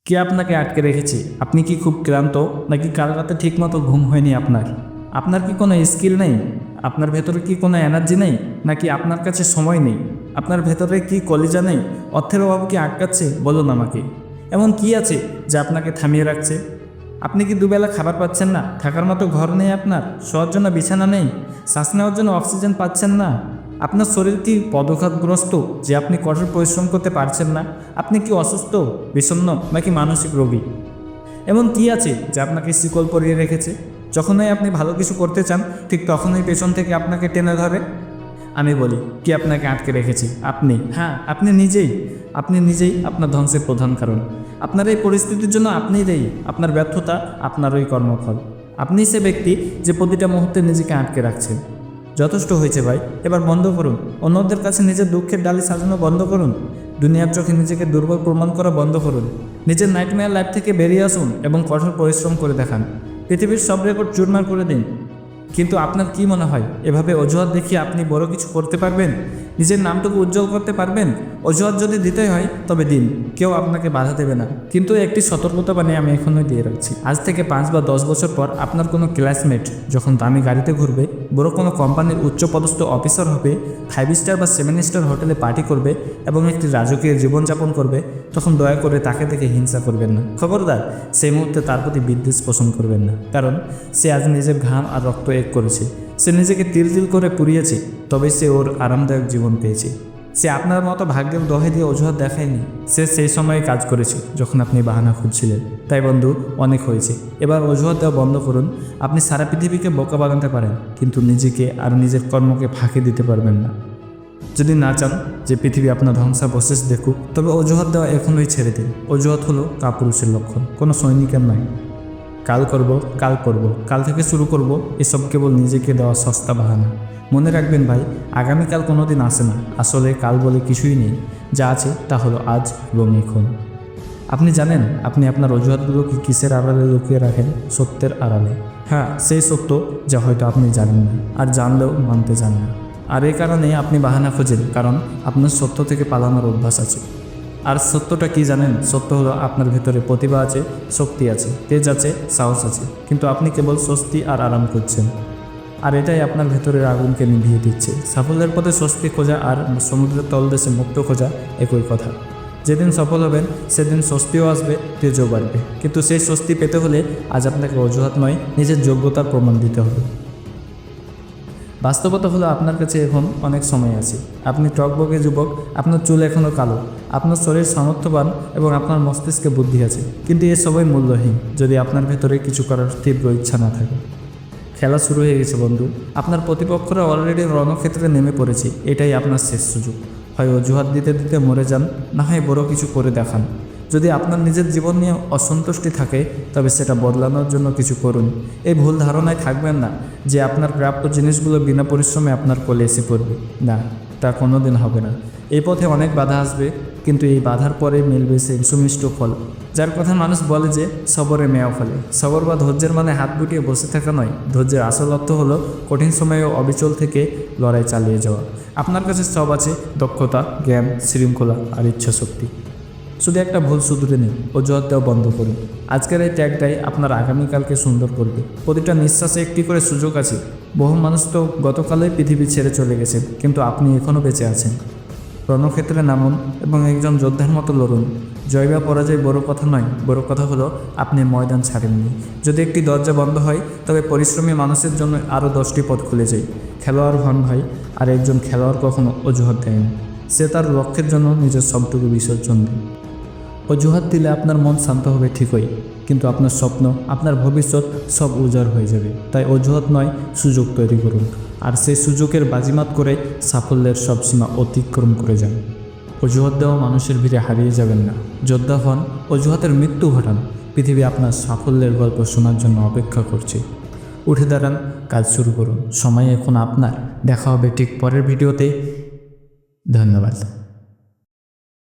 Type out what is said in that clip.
কে আপনাকে আটকে রেখেছে? আপনি কি খুব ক্লান্ত, নাকি কাল রাতে ঠিকমতো ঘুম হয়নি আপনার? আপনার কি কোনো স্কিল নেই? আপনার ভেতরে কি কোনো এনার্জি নেই, নাকি আপনার কাছে সময় নেই? আপনার ভেতরে কি কলিজা নেই? অর্থের অভাব কি আটকাচ্ছে? বলুন আমাকে। এমন কি আছে যা আপনাকে থামিয়ে রাখছে? আপনি কি দুবেলা খাবার পাচ্ছেন না? থাকার মতো ঘর নেই আপনার? শোয়ার জন্য বিছানা নেই? শ্বাস নেওয়ার জন্য অক্সিজেন পাচ্ছেন না? আপনার শরীর কি পদঘাতগ্রস্ত যে আপনি কঠোর পরিশ্রম করতে পারছেন না? আপনি কি অসুস্থ, বিষণ্ণ, নাকি মানসিক রোগী? এমন কি আছে যা আপনাকে শিকল পরিয়ে রেখেছে? যখনই আপনি ভালো কিছু করতে চান, ঠিক তখনই পেছন থেকে আপনাকে টেনে ধরে। আমি বলি, কি আপনাকে আটকে রেখেছে? আপনি, হ্যাঁ, আপনি নিজেই। আপনি নিজেই আপনার ধ্বংসের প্রধান কারণ। আপনার এই পরিস্থিতির জন্য আপনিই দায়ী। আপনার ব্যর্থতা আপনারই কর্মফল। আপনিই সে ব্যক্তি যে প্রতিটা মুহূর্তে নিজেকে আটকে রাখছেন। যথেষ্ট হয়েছে ভাই, এবার বন্ধ করুন। অন্যদের কাছে নিজের দুঃখের ডালি সাজানো বন্ধ করুন। দুনিয়ার চোখে নিজেকে দুর্বল প্রমাণ করা বন্ধ করুন। নিজের নাইটমেয়ার লাইফ থেকে বেরিয়ে আসুন এবং কঠোর পরিশ্রম করে দেখান। পৃথিবীর সব রেকর্ড চুরমার করে দিন। কিন্তু আপনার কি মনে হয়, এভাবে অজুহাত দেখিয়ে আপনি বড় কিছু করতে পারবেন? নিজের নামটুকু উজ্জ্বল করতে পারবেন? অজুহাত যদি দিতেই হয় তবে দিন, কেউ আপনাকে বাধা দেবে না। কিন্তু একটি সতর্কতা বাণী আমি এখনই দিয়ে রাখছি। আজ থেকে 5 বা 10 বছর পর আপনার কোনো ক্লাসমেট যখন দামি গাড়িতে ঘুরবে, বড় কোনো কোম্পানির উচ্চপদস্থ অফিসার হবে, 5 স্টার বা 7 স্টার হোটেলে পার্টি করবে এবং একটি রাজকীয় জীবনযাপন করবে, তখন দয়া করে তাকে দেখে হিংসা করবেন না। খবরদার, সেই মুহূর্তে তার প্রতি বিদ্বেষ পোষণ করবেন না। কারণ সে আজ নিজের ঘাম আর রক্ত এক করেছে। সে নিজেকে তিল তিল করে পুড়িয়েছে, তবে সে ওর আরামদায়ক জীবন পেয়েছে। সে আপনার মতো ভাগ্যের দহে দিয়ে অজুহাত দেখায়নি। সে সেই সময়ে কাজ করেছে যখন আপনি বাহানা খুঁজছিলেন। তাই বন্ধু, অনেক হয়েছে। এবার অজুহাত দেওয়া বন্ধ করুন। আপনি সারা পৃথিবীকে বোকা বানাতে পারেন, কিন্তু নিজেকে আর নিজের কর্মকে ফাঁকি দিতে পারবেন না। যদি না চান যে পৃথিবী আপনার ধ্বংসাবশেষ দেখুক, তবে অজুহাত দেওয়া এখনই ছেড়ে দিন। অজুহাত হলো কাপুরুষের লক্ষণ, কোনো সৈনিকের নয়। কাল করব, কাল করব, কাল থেকে শুরু করব, এসব কেবল নিজেকে দেওয়া সস্তা বাহানা। মনে রাখবেন ভাই, আগামীকাল কোনো দিন আসে না। আসলে কাল বলে কিছুই নেই। যা আছে তা হলো আজ এবং এখন। আপনি জানেন আপনি আপনার অজুহাতগুলোকে কিসের আড়ালে লুকিয়ে রাখেন? সত্যের আড়ালে। হ্যাঁ, সেই সত্য যা হয়তো আপনি জানেন না, আর জানলেও মানতে চান না। আর এই কারণেই আপনি বাহানা খোঁজেন, কারণ আপনার সত্য থেকে পালানোর অভ্যাস আছে। আর সত্যটা কি জানেন? সত্য হলো আপনার ভেতরে প্রতিভা আছে, শক্তি আছে, তেজ আছে, সাহস আছে, কিন্তু আপনি কেবল স্বস্তি আর আরাম খুঁজছেন। আর এটাই আপনার ভেতরের আগুনকে নিভিয়ে দিচ্ছে। সাফল্যের পথে স্বস্তি খোঁজা আর সমুদ্রের তলদেশে মুক্ত খোঁজা একই কথা। যেদিন সফল হবেন সেদিন স্বস্তিও আসবে, তেজও বাড়বে। কিন্তু সেই স্বস্তি পেতে হলে আজ আপনাকে অজুহাত নয়, নিজের যোগ্যতার প্রমাণ দিতে হবে। বাস্তবতা হলো আপনার কাছে এখন অনেক সময় আছে। আপনি টকবকে যুবক, আপনার চুল এখনও কালো, আপনার শরীর সামর্থ্যবান এবং আপনার মস্তিষ্কে বুদ্ধি আছে। কিন্তু এ সবই মূল্যহীন যদি আপনার ভেতরে কিছু করার তীব্র ইচ্ছা না থাকে। খেলা শুরু হয়ে গেছে বন্ধু। আপনার প্রতিপক্ষরা অলরেডি রণক্ষেত্রে নেমে পড়েছে। এটাই আপনার শেষ সুযোগ। হয় অজুহাত দিতে দিতে মরে যান, না হয় বড় কিছু করে দেখান। যদি আপনার নিজের জীবন নিয়ে অসন্তুষ্টি থাকে, তবে সেটা বদলানোর জন্য কিছু করুন। এই ভুল ধারণায় থাকবেন না যে আপনার প্রাপ্য জিনিসগুলো বিনা পরিশ্রমে আপনার কোলে এসে পড়বে। না, তা কোনো দিন হবে না। এই পথে অনেক বাধা আসবে, কিন্তু এই বাধার পরে মিলবে সেই সুমিষ্ট ফল, যার কথা মানুষ বলে যে সবরে মেয়া ফলে। সবর বা ধৈর্যের মানে হাত গুটিয়ে বসে থাকা নয়। ধৈর্যের আসল অর্থ হলো কঠিন সময়ে অবিচল থেকে লড়াই চালিয়ে যাওয়া। আপনার কাছে সব আছে: দক্ষতা, জ্ঞান, শৃঙ্খলা আর ইচ্ছা শক্তি। শুধু একটা ভুল শুধরে নিন, অজুহাত দেওয়া বন্ধ করুন। আজকের এই ত্যাগটাই আপনার আগামীকালকে সুন্দর করবে। প্রতিটা নিঃশ্বাসে একটি করে সুযোগ আছে। বহু মানুষ তো গতকালেই পৃথিবী ছেড়ে চলে গেছেন, কিন্তু আপনি এখনও বেঁচে আছেন। রণক্ষেত্রে নামুন এবং একজন যোদ্ধার মতো লড়ুন। জয় বা পরাজয় বড় কথা নয়, বড় কথা হলো আপনি ময়দান ছাড়েননি। যদি একটি দরজা বন্ধ হয়, তবে পরিশ্রমী মানুষের জন্য আরও 10টি পথ খুলে যায়। খেলোয়াড় হন ভাই, আর একজন খেলোয়াড় কখনো অজুহাত দেয় না। সে তার লক্ষ্যের জন্য নিজের সবটুকু বিসর্জন দেয়। অজুহাত দিলে আপনার মন শান্ত হবে ঠিকই, কিন্তু আপনার স্বপ্ন, আপনার ভবিষ্যৎ সব উজাড় হয়ে যাবে। তাই অজুহাত নয়, সুযোগ তৈরি করুন। আর সেই সুযোগের বাজিমাত করে সাফল্যের সব সীমা অতিক্রম করে যান। অজুহাত দেওয়া মানুষের ভিড়ে হারিয়ে যাবেন না। যোদ্ধা হন, অজুহাতের মৃত্যু ঘটান। পৃথিবী আপনার সাফল্যের গল্প শোনার জন্য অপেক্ষা করছে। উঠে দাঁড়ান, কাজ শুরু করুন। সময় এখন আপনার। দেখা হবে ঠিক পরের ভিডিওতে। ধন্যবাদ।